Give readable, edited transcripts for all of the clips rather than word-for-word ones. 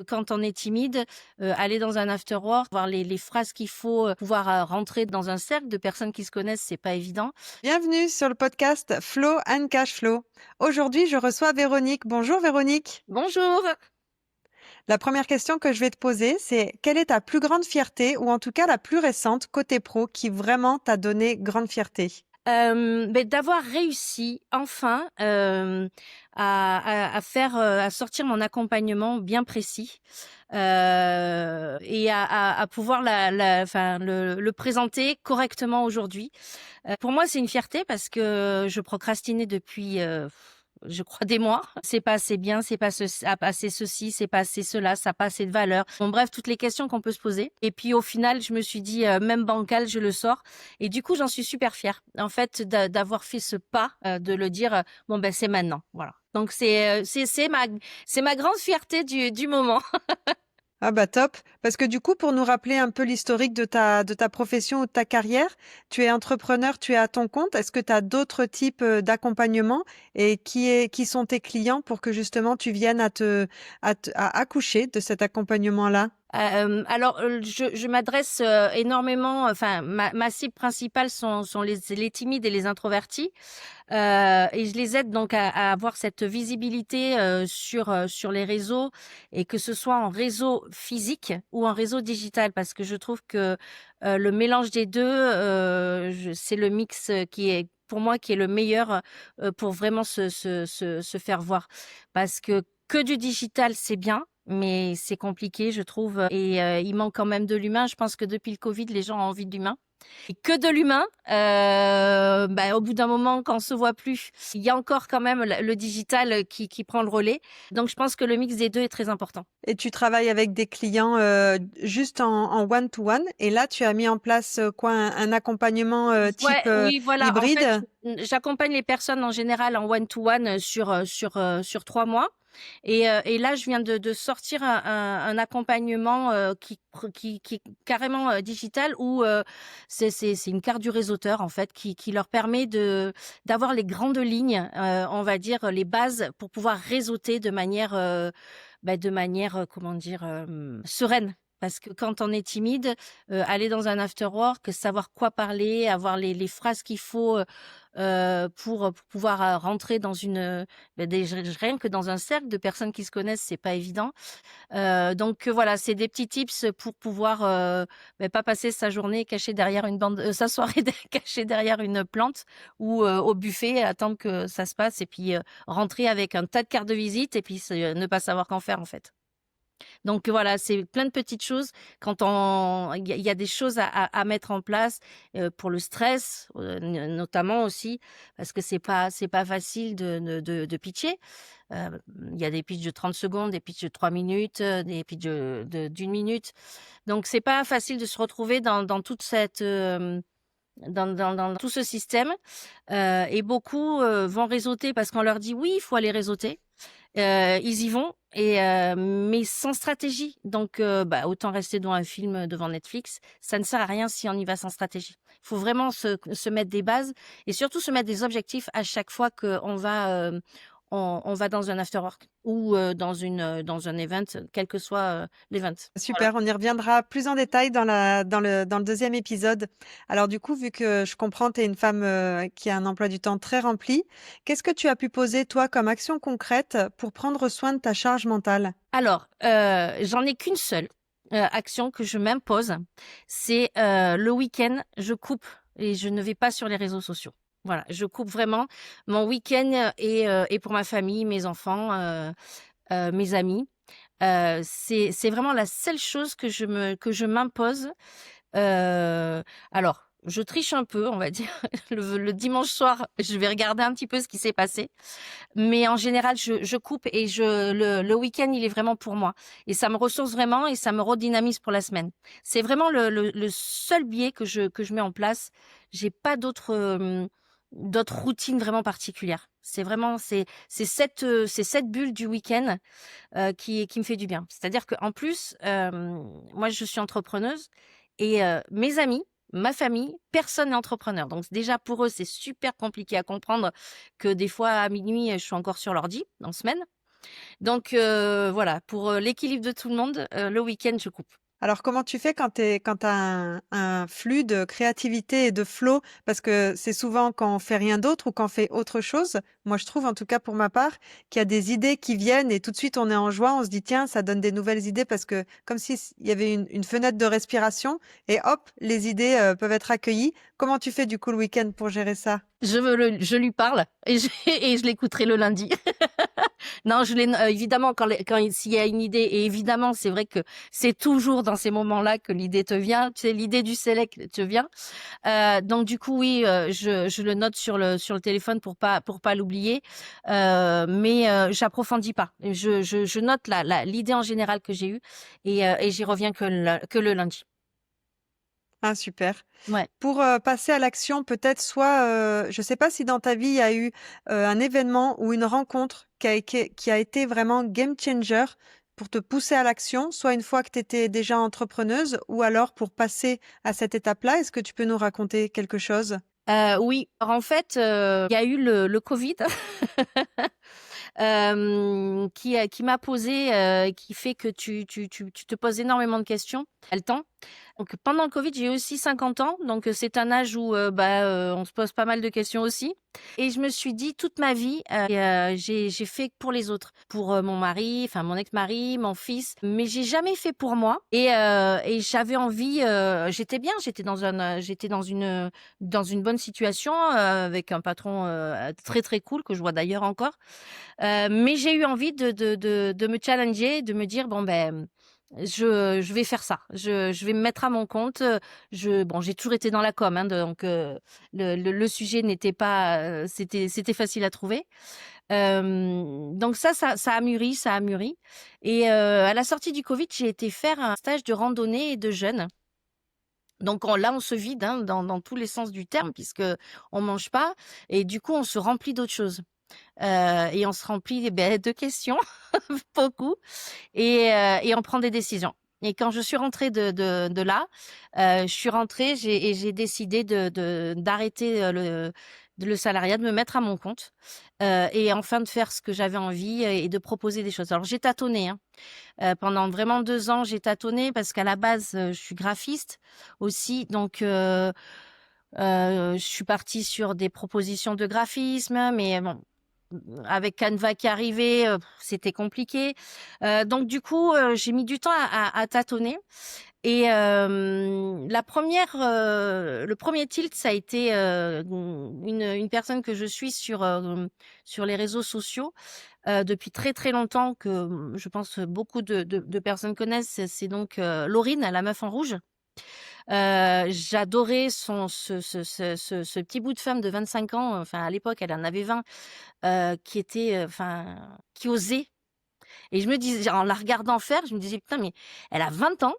Quand on est timide, aller dans un after work, voir les phrases qu'il faut, pouvoir, rentrer dans un cercle de personnes qui se connaissent, c'est pas évident. Bienvenue sur le podcast Flow and Cash Flow. Aujourd'hui, je reçois Véronique. Bonjour Véronique. Bonjour! La première question que je vais te poser, c'est quelle est ta plus grande fierté ou en tout cas la plus récente côté pro qui vraiment t'a donné grande fierté? D'avoir réussi enfin, à faire, à sortir mon accompagnement bien précis, et à pouvoir le présenter correctement aujourd'hui. Pour moi, c'est une fierté parce que je procrastinais depuis, je crois des mois. C'est pas assez bien, c'est pas assez ceci, c'est pas assez cela, ça a pas assez de valeur. Bon bref, toutes les questions qu'on peut se poser et puis au final, je me suis dit, même bancal, je le sors et du coup, j'en suis super fière. En fait, d'avoir fait ce pas, de le dire, «Bon, ben, c'est maintenant», voilà. Donc c'est ma grande fierté du moment. Ah bah top, parce que du coup, pour nous rappeler un peu l'historique de ta profession ou de ta carrière, tu es entrepreneur, tu es à ton compte. Est-ce que tu as d'autres types d'accompagnement et qui sont tes clients pour que justement tu viennes à accoucher de cet accompagnement-là? Alors, je m'adresse, énormément, enfin ma cible principale sont les timides et les introvertis, et je les aide donc à avoir cette visibilité, sur les réseaux et que ce soit en réseau physique ou en réseau digital. Parce que je trouve que, le mélange des 2, c'est le mix, qui est pour moi qui est le meilleur, pour vraiment se faire voir. Parce que du digital, c'est bien, mais c'est compliqué je trouve, et il manque quand même de l'humain. Je pense que depuis le covid, les gens ont envie de l'humain. Et que de l'humain, au bout d'un moment, quand on se voit plus, il y a encore quand même le digital, qui prend le relais. Donc je pense que le mix des 2 est très important. Et tu travailles avec des clients juste en one-to-one. Et là, tu as mis en place quoi, un accompagnement type Ouais, oui, voilà. En fait, hybride? j'accompagne les personnes en général en one to one, sur 3 mois et là, je viens de sortir un accompagnement, qui est carrément, digital où, c'est une carte du réseauteur, en fait, qui leur permet d'avoir les grandes lignes, on va dire, les bases pour pouvoir réseauter de manière, comment dire? Sereine. Parce que quand on est timide, aller dans un after work, savoir quoi parler, avoir les phrases qu'il faut, pour pouvoir, rentrer dans rien que dans un cercle de personnes qui se connaissent, c'est pas évident. Donc voilà, c'est des petits tips pour pouvoir, pas passer sa journée cachée derrière une bande sa soirée cachée derrière une plante ou, au buffet, attendre que ça se passe et puis, rentrer avec un tas de cartes de visite et puis ne pas savoir qu'en faire, en fait. Donc voilà, c'est plein de petites choses. Quand on il y a des choses à mettre en place, pour le stress, notamment aussi, parce que c'est pas facile de pitcher. Il y a des pitchs de 30 secondes, des pitchs de 3 minutes, des pitchs d'1 minute. Donc c'est pas facile de se retrouver dans toute cette, dans tout ce système, et beaucoup, vont réseauter parce qu'on leur dit: «Oui, il faut aller réseauter». Ils y vont mais sans stratégie. Donc autant rester devant un film, devant Netflix. Ça ne sert à rien si on y va sans stratégie. Il faut vraiment se mettre des bases et surtout se mettre des objectifs à chaque fois qu'on va, on va dans un after work ou dans un event, quel que soit, l'event. Voilà. Super, on y reviendra plus en détail dans le deuxième épisode. Alors du coup, vu que je comprends, tu es une femme qui a un emploi du temps très rempli, qu'est-ce que tu as pu poser, toi, comme action concrète pour prendre soin de ta charge mentale? Alors, j'en ai qu'une seule, action que je m'impose, c'est, le week-end, je coupe et je ne vais pas sur les réseaux sociaux. Voilà, je coupe vraiment. Mon week-end est pour ma famille, mes enfants, mes amis. C'est vraiment la seule chose que je m'impose. Alors, je triche un peu, on va dire. Le dimanche soir, je vais regarder un petit peu ce qui s'est passé. Mais en général, je coupe et le week-end, il est vraiment pour moi et ça me ressource vraiment et ça me redynamise pour la semaine. C'est vraiment le seul biais que je mets en place. J'ai pas d'autres routines vraiment particulières. C'est vraiment c'est cette bulle du week-end, qui me fait du bien. C'est-à-dire qu'en plus, moi, je suis entrepreneuse et mes amis, ma famille, personne n'est entrepreneur. Donc déjà pour eux, c'est super compliqué à comprendre que des fois à minuit, je suis encore sur l'ordi en semaine. Donc voilà, pour l'équilibre de tout le monde, le week-end, je coupe. Alors, comment tu fais quand tu as un flux de créativité et de flow? Parce que c'est souvent quand on fait rien d'autre ou quand on fait autre chose. Moi, je trouve, en tout cas pour ma part, qu'il y a des idées qui viennent et tout de suite on est en joie. On se dit, tiens, ça donne des nouvelles idées parce que comme si il y avait une fenêtre de respiration et hop, les idées peuvent être accueillies. Comment tu fais du coup le week-end pour gérer ça? Je lui parle et et je l'écouterai le lundi. Non, évidemment s'il y a une idée, et évidemment c'est vrai que c'est toujours dans ces moments-là que l'idée te vient, tu sais, l'idée du select te vient. Donc du coup oui, je le note sur le téléphone pour pas l'oublier, mais j'approfondis pas. Je note l'idée en général que j'ai eue, et j'y reviens que le lundi. Ah, super. Ouais. Pour, passer à l'action, peut-être soit, je ne sais pas si dans ta vie, il y a eu, un événement ou une rencontre qui a été vraiment game changer pour te pousser à l'action, soit une fois que tu étais déjà entrepreneuse ou alors pour passer à cette étape-là. Est-ce que tu peux nous raconter quelque chose? Oui, alors en fait, il y a eu le covid qui m'a posé, qui fait que tu te poses énormément de questions. Tu le temps. Donc pendant le covid, j'ai aussi 50 ans, donc c'est un âge où, on se pose pas mal de questions aussi, et je me suis dit toute ma vie, j'ai fait pour les autres, pour, mon mari, enfin mon ex-mari, mon fils, mais j'ai jamais fait pour moi, et j'avais envie, j'étais bien, j'étais dans une bonne situation, avec un patron, très, très cool que je vois d'ailleurs encore. Mais j'ai eu envie de me challenger, de me dire: «Bon, ben, je vais faire ça. Je vais me mettre à mon compte». Bon, j'ai toujours été dans la com, hein, donc le sujet n'était pas, c'était facile à trouver. Donc ça a mûri, ça a mûri, et à la sortie du covid, j'ai été faire un stage de randonnée et de jeûne. Donc on se vide, hein, dans tous les sens du terme, puisque on mange pas, et du coup, on se remplit d'autres choses. Et on se remplit, de questions, beaucoup, et on prend des décisions. Et quand je suis rentrée de là, je suis rentrée, j'ai décidé d'arrêter, le salariat, de me mettre à mon compte, et enfin de faire ce que j'avais envie, et de proposer des choses. Alors j'ai tâtonné, hein, pendant vraiment 2 ans, j'ai tâtonné parce qu'à la base, je suis graphiste aussi, donc je suis partie sur des propositions de graphisme, mais bon, avec Canva qui arrivait, c'était compliqué. Donc du coup, j'ai mis du temps à tâtonner, et le premier tilt, ça a été, une personne que je suis sur les réseaux sociaux, depuis très, très longtemps, que, je pense beaucoup de personnes connaissent. C'est donc, Laurine, la meuf en rouge. J'adorais ce petit bout de femme de 25 ans, enfin à l'époque elle en avait 20, qui était, enfin, qui osait, et je me disais, en la regardant faire, je me disais: «Putain, mais elle a 20 ans,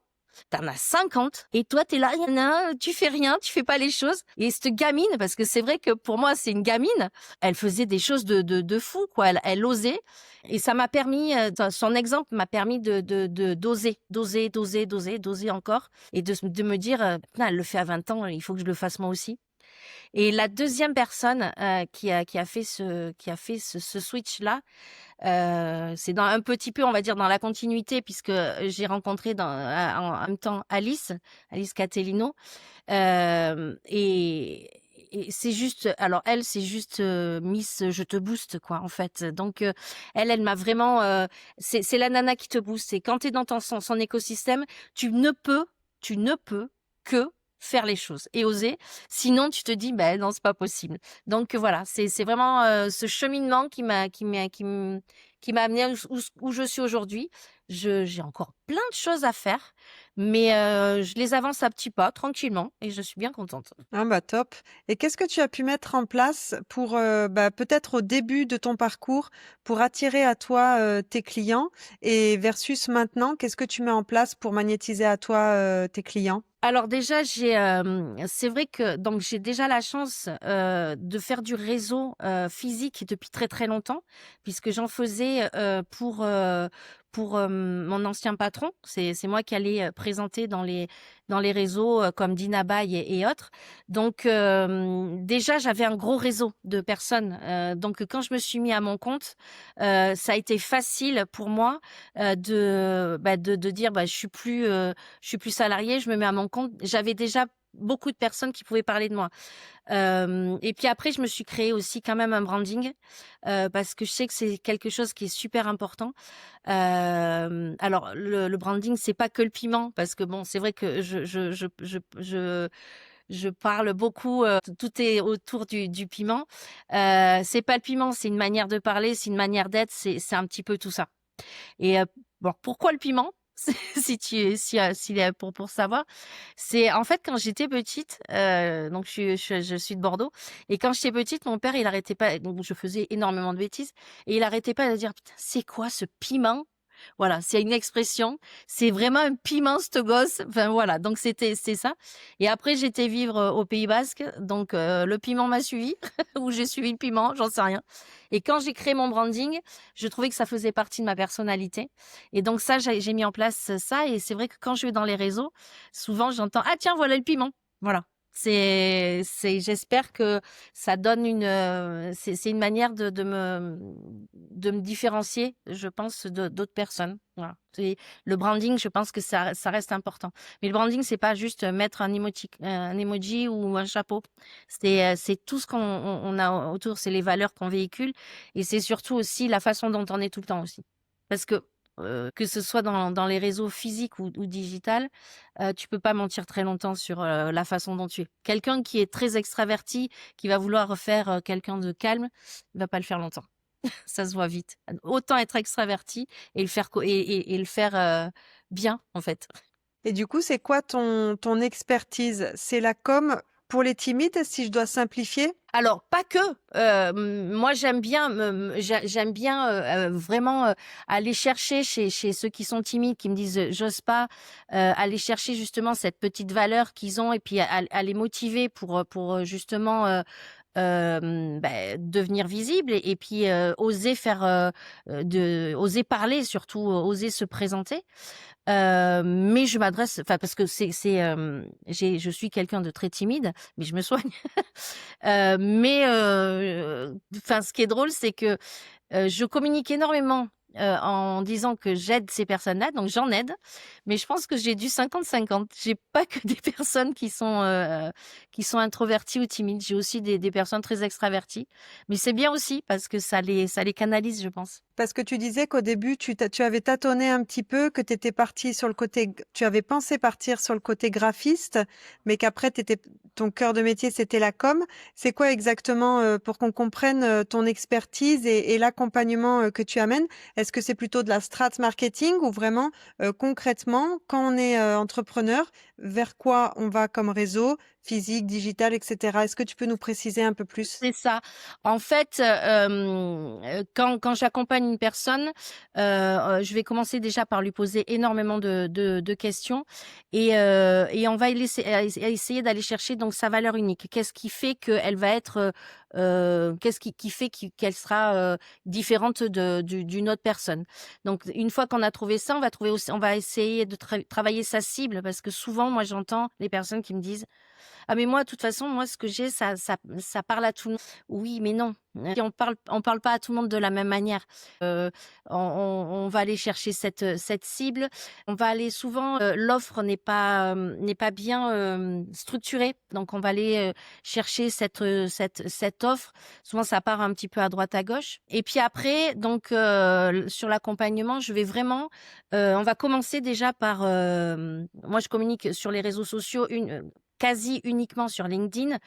tu en as 50, et toi tu es là, nin, tu fais rien, tu fais pas les choses». Et cette gamine, parce que c'est vrai que pour moi c'est une gamine, elle faisait des choses de fou, quoi. Elle osait, et ça m'a permis, son exemple m'a permis d'oser encore, et de me dire, «Putain, elle le fait à 20 ans, il faut que je le fasse moi aussi». Et la deuxième personne, qui a fait ce switch-là, c'est dans un petit peu, on va dire, dans la continuité, puisque j'ai rencontré en même temps Alice Catellino, et c'est juste, alors elle, c'est juste, Miss Je te booste, quoi, en fait. Donc elle m'a vraiment, c'est la nana qui te booste. C'est quand tu es dans son écosystème, tu ne peux que faire les choses et oser. Sinon, tu te dis: «Ben non, c'est pas possible». Donc voilà, c'est vraiment, ce cheminement qui m'a amenée où je suis aujourd'hui. J'ai encore plein de choses à faire, mais je les avance à petits pas, tranquillement, et je suis bien contente. Ah bah top. Et qu'est-ce que tu as pu mettre en place pour, peut-être au début de ton parcours, pour attirer à toi, tes clients et versus maintenant, qu'est-ce que tu mets en place pour magnétiser à toi, tes clients? Alors déjà, c'est vrai que donc j'ai déjà la chance, de faire du réseau, physique depuis très, très longtemps, puisque j'en faisais, pour mon ancien patron. C'est moi qui allais présenter dans les réseaux comme Dinabaye et autres. Donc déjà, j'avais un gros réseau de personnes. Donc quand je me suis mis à mon compte, ça a été facile pour moi de dire je suis plus salariée, je me mets à mon compte. J'avais déjà beaucoup de personnes qui pouvaient parler de moi. Et puis après, je me suis créé aussi quand même un branding parce que je sais que c'est quelque chose qui est super important. Alors le branding, c'est pas que le piment parce que bon, c'est vrai que je parle beaucoup, tout est autour du piment. C'est pas le piment, c'est une manière de parler, c'est une manière d'être, c'est un petit peu tout ça. Et bon, pourquoi le piment? Pour savoir, c'est en fait quand j'étais petite, donc je suis de Bordeaux et quand j'étais petite, mon père il arrêtait pas, donc je faisais énormément de bêtises et il arrêtait pas de dire: «Putain, c'est quoi ce piment?» Voilà, c'est une expression, c'est vraiment un piment ce gosse. Enfin voilà, donc c'est ça. Et après j'étais vivre au Pays Basque, donc le piment m'a suivi ou j'ai suivi le piment, j'en sais rien. Et quand j'ai créé mon branding, je trouvais que ça faisait partie de ma personnalité. Et donc ça, j'ai mis en place ça. Et c'est vrai que quand je vais dans les réseaux, souvent j'entends ah tiens voilà le piment. Voilà. J'espère que ça donne c'est une manière de me différencier, je pense, d'autres personnes. Voilà. Le branding, je pense que ça reste important. Mais le branding, c'est pas juste mettre un emoji ou un chapeau. C'est tout ce qu'on a autour, c'est les valeurs qu'on véhicule et c'est surtout aussi la façon dont on est tout le temps aussi. Parce que ce soit dans les réseaux physiques ou digital, tu peux pas mentir très longtemps sur la façon dont tu es. Quelqu'un qui est très extraverti, qui va vouloir faire quelqu'un de calme, il va pas le faire longtemps. Ça se voit vite. Autant être extraverti et le faire et le faire bien en fait. Et du coup, c'est quoi ton expertise? C'est la com pour les timides, si je dois simplifier? Alors pas que, moi j'aime bien, vraiment, aller chercher chez ceux qui sont timides, qui me disent: «J'ose pas», aller chercher justement cette petite valeur qu'ils ont et puis à les motiver pour justement, devenir visible et puis, oser faire, oser parler surtout, oser se présenter. Mais je m'adresse enfin parce que je suis quelqu'un de très timide, mais je me soigne. Enfin ce qui est drôle, c'est que, je communique énormément, en disant que j'aide ces personnes-là, donc j'en aide, mais je pense que j'ai du 50-50. J'ai pas que des personnes qui sont introverties ou timides, j'ai aussi des personnes très extraverties, mais c'est bien aussi parce que ça les canalise, je pense. Parce que tu disais qu'au début, tu avais tâtonné un petit peu, que tu étais partie sur le côté, tu avais pensé partir sur le côté graphiste, mais qu'après, ton cœur de métier, c'était la com. C'est quoi exactement, pour qu'on comprenne ton expertise et l'accompagnement que tu amènes? Est-ce que c'est plutôt de la strat marketing ou vraiment, concrètement, quand on est entrepreneur, vers quoi on va comme réseau, physique, digital, etc. Est-ce que tu peux nous préciser un peu plus? C'est ça. En fait, quand j'accompagne une personne, je vais commencer déjà par lui poser énormément de questions et on va essayer d'aller chercher donc sa valeur unique. Qu'est-ce qui fait qu'elle va être, qu'est-ce qui fait qu'elle sera, différente d'une autre personne? Donc une fois qu'on a trouvé ça, on va essayer de travailler sa cible parce que souvent, moi, j'entends les personnes qui me disent: ah mais moi, de toute façon, moi, ce que j'ai, ça parle à tout le monde. Oui, mais non. Et on parle pas à tout le monde de la même manière. On va aller chercher cette cible. On va aller souvent, l'offre n'est pas bien structurée. Donc, on va aller chercher cette offre. Souvent, ça part un petit peu à droite, à gauche. Et puis après, donc, sur l'accompagnement, je vais vraiment, on va commencer déjà par, moi, je communique sur les réseaux sociaux quasi uniquement sur LinkedIn.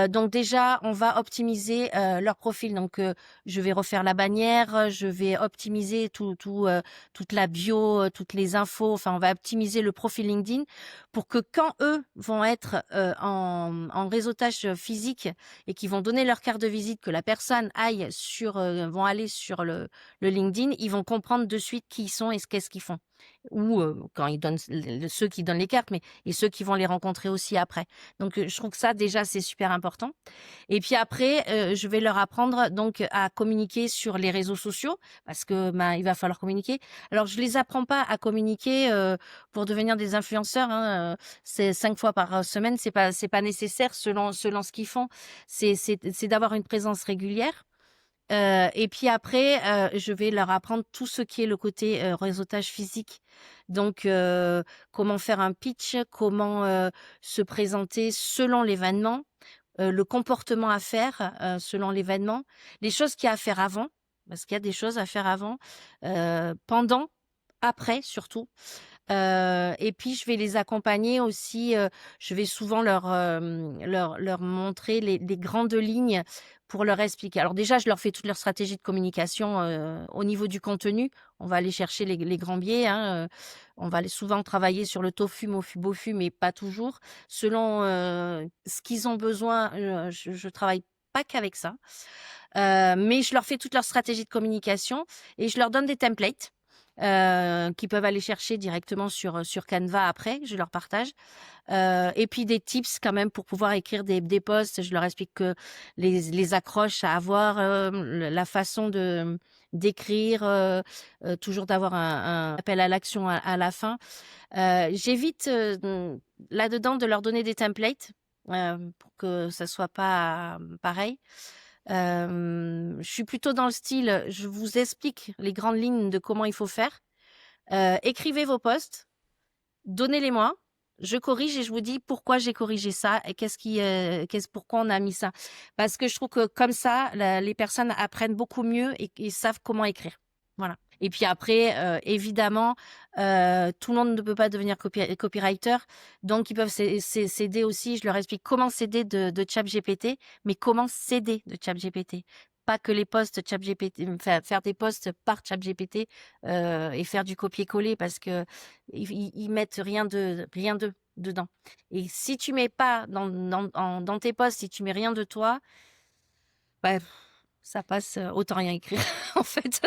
Donc déjà, on va optimiser leur profil. Donc, je vais refaire la bannière, je vais optimiser toute la bio, toutes les infos. Enfin, on va optimiser le profil LinkedIn pour que quand eux vont être en réseautage physique et qu'ils vont donner leur carte de visite, que la personne vont aller sur le LinkedIn, ils vont comprendre de suite qui ils sont et qu'est-ce qu'ils font. ou quand ils donnent ceux qui donnent les cartes, mais et ceux qui vont les rencontrer aussi après. Donc je trouve que ça déjà c'est super important. Et puis après, je vais leur apprendre donc à communiquer sur les réseaux sociaux parce que il va falloir communiquer. Alors je les apprends pas à communiquer pour devenir des influenceurs. Hein, c'est 5 fois par semaine, c'est pas nécessaire selon ce qu'ils font. C'est d'avoir une présence régulière. Et puis après, je vais leur apprendre tout ce qui est le côté, réseautage physique. Donc, comment faire un pitch, comment, se présenter selon l'événement, le comportement à faire, selon l'événement, les choses qu'il y a à faire avant, parce qu'il y a des choses à faire avant, pendant, après surtout. Et puis je vais les accompagner aussi, je vais souvent leur montrer les grandes lignes pour leur expliquer. Alors déjà, je leur fais toute leur stratégie de communication, au niveau du contenu. On va aller chercher les grands biais, hein, on va aller souvent travailler sur le tofu, mofu, bofu, mais pas toujours. Selon, ce qu'ils ont besoin, je travaille pas qu'avec ça. Mais je leur fais toute leur stratégie de communication et je leur donne des templates qu'ils peuvent aller chercher directement sur Canva après, je leur partage. Et puis des tips quand même pour pouvoir écrire des posts. Je leur explique que les accroches à avoir, la façon d'écrire, toujours d'avoir un appel à l'action à la fin. J'évite là-dedans de leur donner des templates pour que ça soit pas pareil. Je suis plutôt dans le style, je vous explique les grandes lignes de comment il faut faire. Écrivez vos posts, donnez-les-moi, je corrige et je vous dis pourquoi j'ai corrigé ça et pourquoi on a mis ça. Parce que je trouve que comme ça, les personnes apprennent beaucoup mieux et savent comment écrire. Voilà. Et puis après, évidemment, tout le monde ne peut pas devenir copywriter, donc ils peuvent s'aider aussi. Je leur explique comment s'aider de ChatGPT, mais comment s'aider de ChatGPT. Pas que les posts ChatGPT, faire des posts par ChatGPT et faire du copier-coller parce que ils mettent rien dedans. Et si tu mets pas dans tes posts, si tu mets rien de toi, bah, ça passe, autant rien écrire en fait.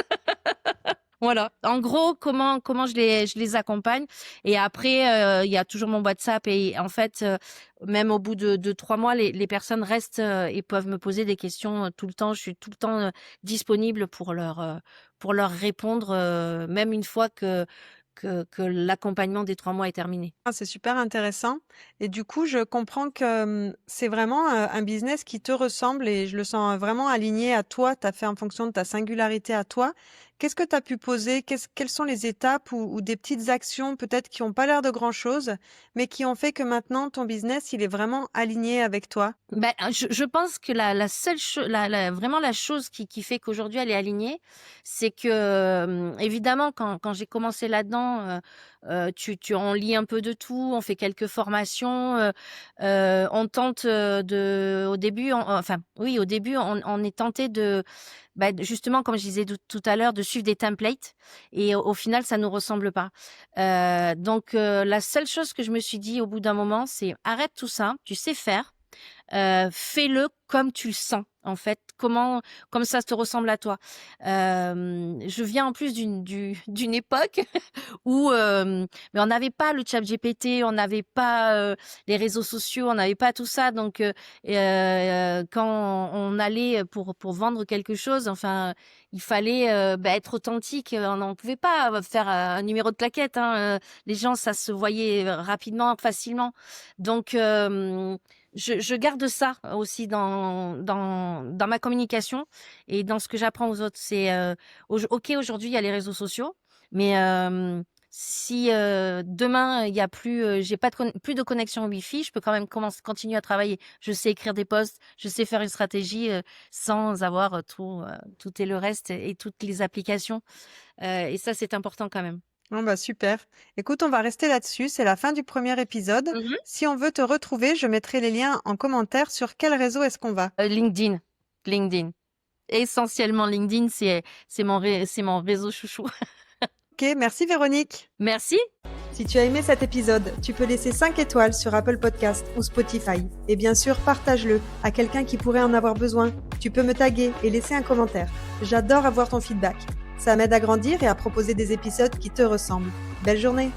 Voilà, en gros, comment je les accompagne. Et après, il y a toujours mon WhatsApp et en fait, même au bout de 3 mois, les personnes restent et peuvent me poser des questions tout le temps. Je suis tout le temps disponible pour leur répondre, même une fois que l'accompagnement des 3 mois est terminé. Ah, c'est super intéressant. Et du coup, je comprends que c'est vraiment un business qui te ressemble et je le sens vraiment aligné à toi. Tu as fait en fonction de ta singularité à toi. Qu'est-ce que tu as pu poser? Quelles sont les étapes ou des petites actions peut-être qui n'ont pas l'air de grand-chose, mais qui ont fait que maintenant ton business, il est vraiment aligné avec toi? Ben, je pense que la seule chose, vraiment la chose qui fait qu'aujourd'hui elle est alignée, c'est que évidemment quand j'ai commencé là-dedans, on lit un peu de tout, on fait quelques formations, on tente au début, au début on est tenté justement comme je disais tout à l'heure, de suivre des templates et au final ça nous ressemble pas. Donc la seule chose que je me suis dit au bout d'un moment, c'est arrête tout ça, tu sais faire. Fais-le comme tu le sens, en fait, comme ça te ressemble à toi. Je viens en plus d'une époque où mais on n'avait pas le ChatGPT, on n'avait pas les réseaux sociaux, on n'avait pas tout ça. Donc, quand on allait pour vendre quelque chose, enfin, il fallait être authentique. On n'en pouvait pas faire un numéro de plaquette. Hein. Les gens, ça se voyait rapidement, facilement. Donc, je garde ça aussi dans ma communication et dans ce que j'apprends aux autres. C'est ok, aujourd'hui il y a les réseaux sociaux, mais si demain il y a plus, j'ai pas plus de connexion Wi-Fi, je peux quand même continuer à travailler. Je sais écrire des posts, je sais faire une stratégie sans avoir tout et le reste et toutes les applications. Et ça c'est important quand même. Bon, bah super. Écoute, on va rester là-dessus. C'est la fin du premier épisode. Mhm. Si on veut te retrouver, je mettrai les liens en commentaire. Sur quel réseau est-ce qu'on va? LinkedIn. Essentiellement LinkedIn, c'est mon réseau chouchou. Ok, merci Véronique. Merci. Si tu as aimé cet épisode, tu peux laisser 5 étoiles sur Apple Podcast ou Spotify. Et bien sûr, partage-le à quelqu'un qui pourrait en avoir besoin. Tu peux me taguer et laisser un commentaire. J'adore avoir ton feedback. Ça m'aide à grandir et à proposer des épisodes qui te ressemblent. Belle journée!